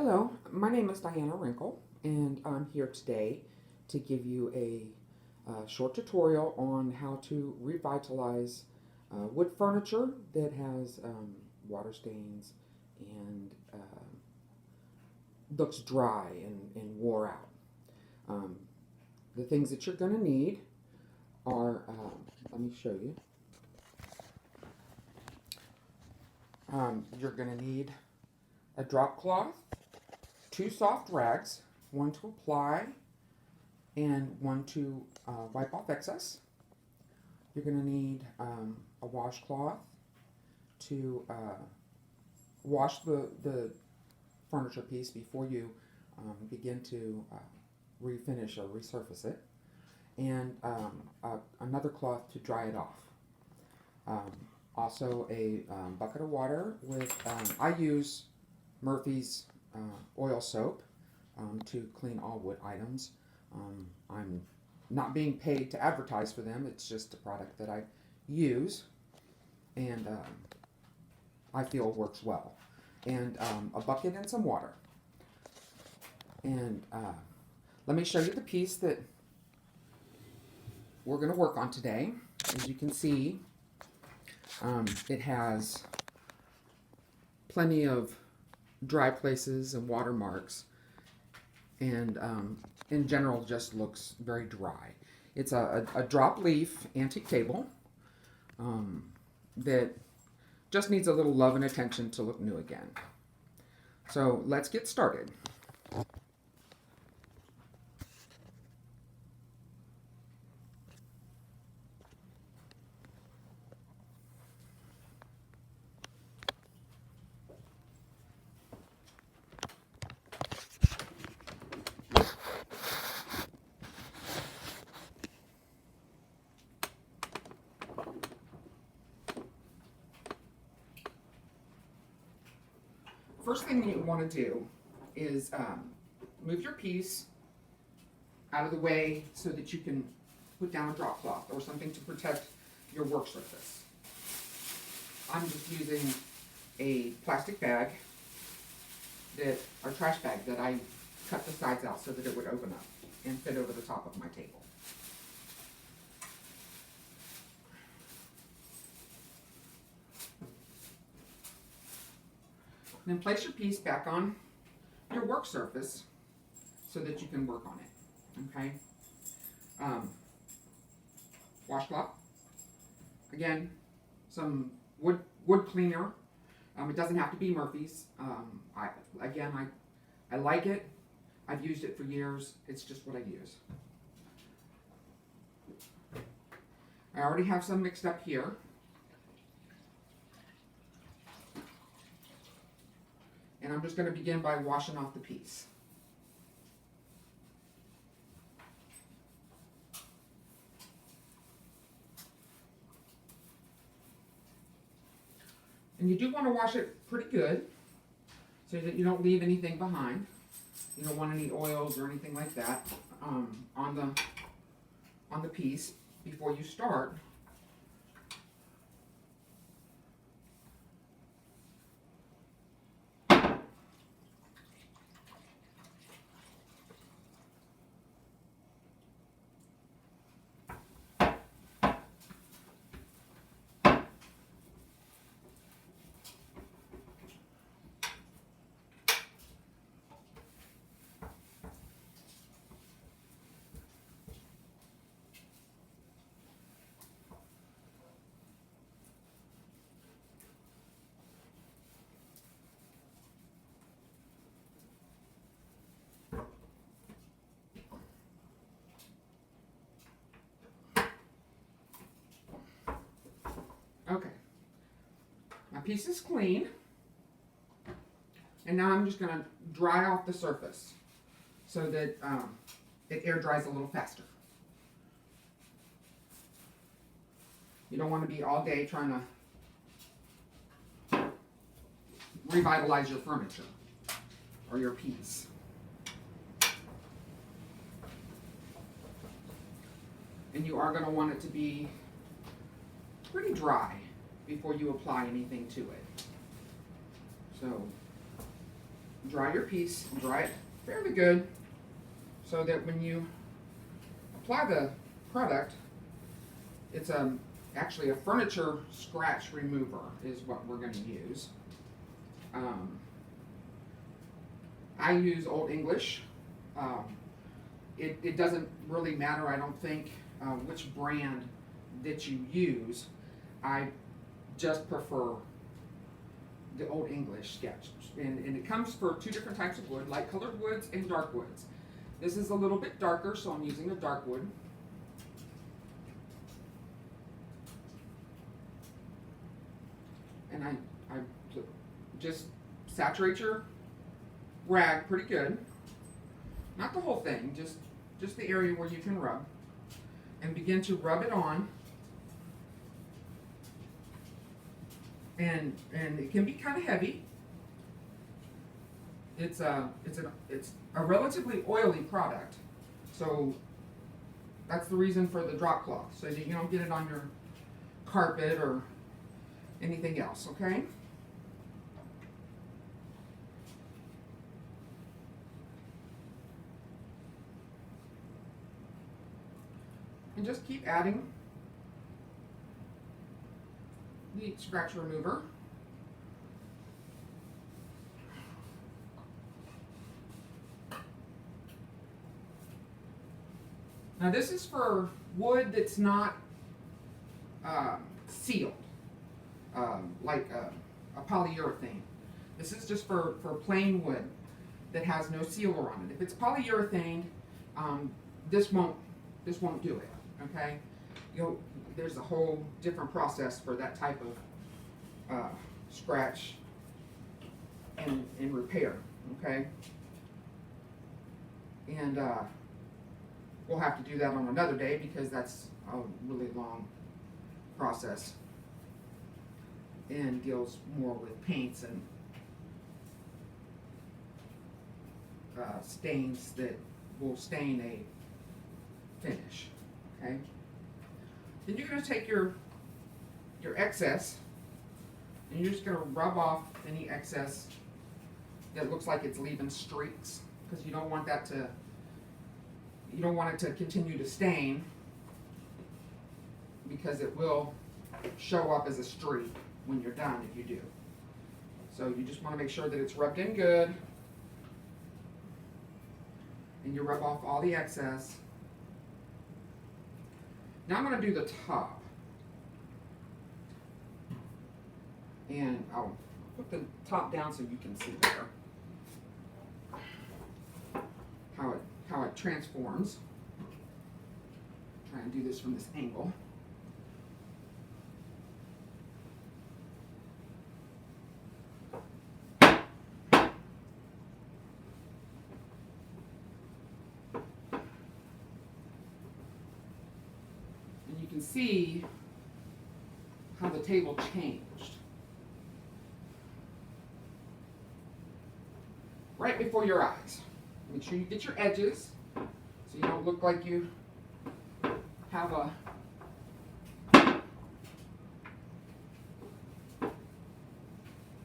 Hello, my name is Diana Wrinkle, and I'm here today to give you a short tutorial on how to revitalize wood furniture that has water stains and looks dry and wore out. Um, the things that you're going to need are, let me show you. You're going to need a drop cloth, two soft rags, one to apply and one to wipe off excess. You're going to need a washcloth to wash the furniture piece before you begin to refinish or resurface it, and another cloth to dry it off. Also a bucket of water with, I use Murphy's oil soap to clean all wood items. I'm not being paid to advertise for them. It's just a product that I use and I feel works well. And a bucket and some water. And let me show you the piece that we're going to work on today. As you can see, it has plenty of dry places and watermarks, and in general just looks very dry. It's a drop leaf antique table that just needs a little love and attention to look new again. So let's get started. First thing you want to do is move your piece out of the way so that you can put down a drop cloth or something to protect your work surface. I'm just using a plastic bag, or trash bag, that I cut the sides out so that it would open up and fit over the top of my table. Then place your piece back on your work surface so that you can work on it. Okay. Washcloth. Again, some wood cleaner. It doesn't have to be Murphy's. I like it. I've used it for years. It's just what I use. I already have some mixed up here. And I'm just going to begin by washing off the piece. And you do want to wash it pretty good so that you don't leave anything behind. You don't want any oils or anything like that on the piece before you start. Okay, my piece is clean, and now I'm just going to dry off the surface so that it air dries a little faster. You don't want to be all day trying to revitalize your furniture or your piece. And you are going to want it to be pretty dry before you apply anything to it. So dry your piece, dry it fairly good, so that when you apply the product, it's actually a furniture scratch remover is what we're going to use. I use Old English. It doesn't really matter, I don't think, which brand that you use. I just prefer the Old English sketch. And it comes for two different types of wood, light colored woods and dark woods. This is a little bit darker, so I'm using a dark wood. And I just saturate your rag pretty good. Not the whole thing, just the area where you can rub. And begin to rub it on. And it can be kind of heavy. It's a relatively oily product, so that's the reason for the drop cloth, so that you don't get it on your carpet or anything else, okay? And just keep adding the scratch remover. Now this is for wood that's not sealed, like a polyurethane. This is just for plain wood that has no sealer on it. If it's polyurethane, this won't do it. Okay, there's a whole different process for that type of scratch and repair. Okay, and we'll have to do that on another day because that's a really long process and deals more with paints and stains that will stain a finish. Okay. Then you're going to take your excess and you're just going to rub off any excess that looks like it's leaving streaks, because you don't want that to. You don't want it to continue to stain, because it will show up as a streak when you're done if you do. So you just want to make sure that it's rubbed in good, and you rub off all the excess. Now I'm going to do the top, and I'll put the top down so you can see better how it transforms. Try and do this from this angle. And you can see how the table changed. Right before your eyes. Make sure you get your edges so you don't look like you have a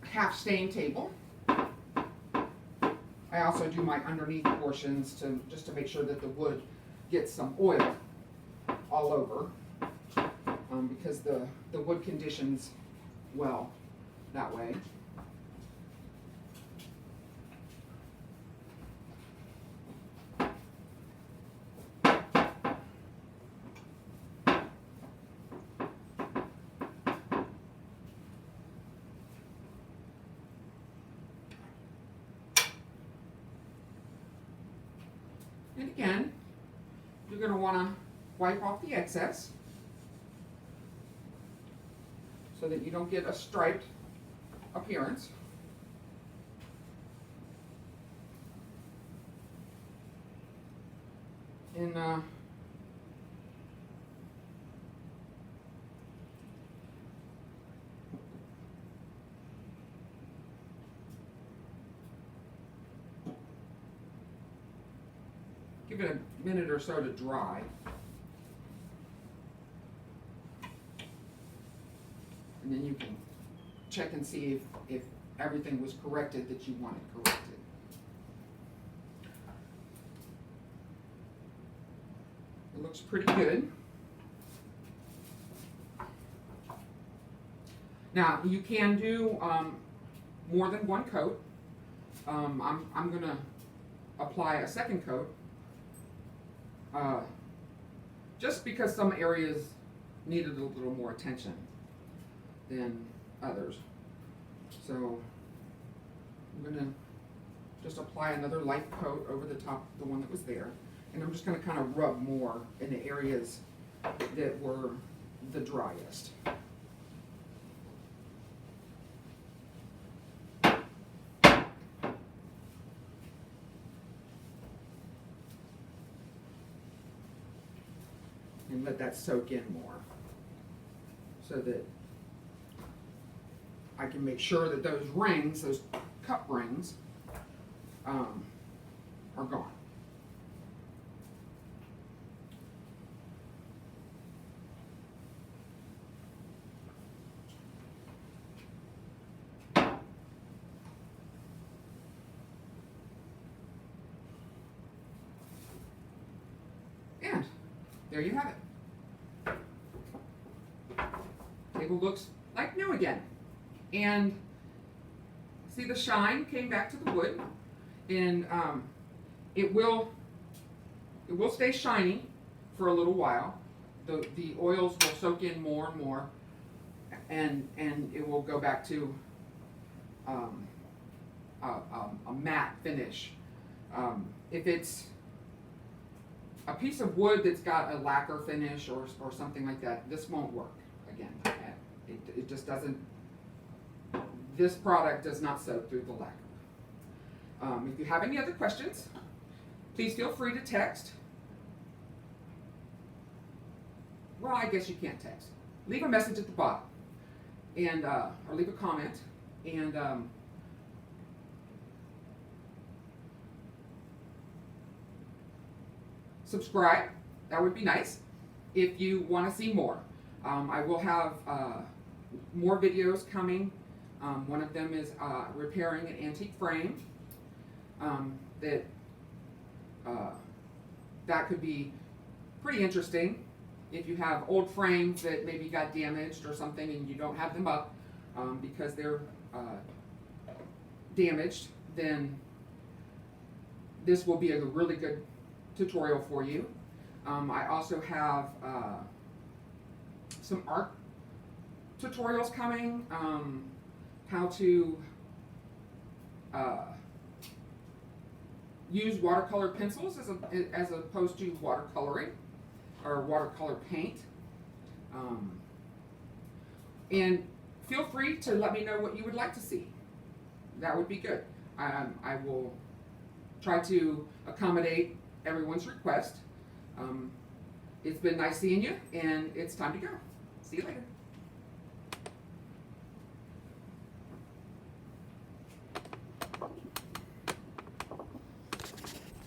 half stained table. I also do my underneath portions just to make sure that the wood gets some oil all over, because the wood conditions well that way. And again, you're going to want to wipe off the excess so that you don't get a striped appearance. And give it a minute or so to dry. And then you can check and see if everything was corrected that you wanted corrected. looks pretty good. Now you can do more than one coat. I'm gonna apply a second coat just because some areas needed a little more attention than others. So I'm gonna just apply another light coat over the top of the one that was there, and I'm just gonna kind of rub more in the areas that were the driest. And let that soak in more so that I can make sure that those rings, those cup rings, are gone. And there you have it. Table looks like new again. And see, the shine came back to the wood, and it will stay shiny for a little while. The oils will soak in more and more, and it will go back to a matte finish. If it's a piece of wood that's got a lacquer finish or something like that, this won't work again. It just doesn't. This product does not soak through the lacquer. If you have any other questions, please feel free to text. Well, I guess you can't text. Leave a message at the bottom, and or leave a comment, and subscribe. That would be nice if you want to see more. I will have more videos coming. One of them is repairing an antique frame. That could be pretty interesting if you have old frames that maybe got damaged or something and you don't have them up because they're damaged. Then this will be a really good tutorial for you. I also have some art tutorials coming. How to use watercolor pencils as opposed to watercoloring or watercolor paint. And feel free to let me know what you would like to see. That would be good. I will try to accommodate everyone's request. It's been nice seeing you, and it's time to go. See you later.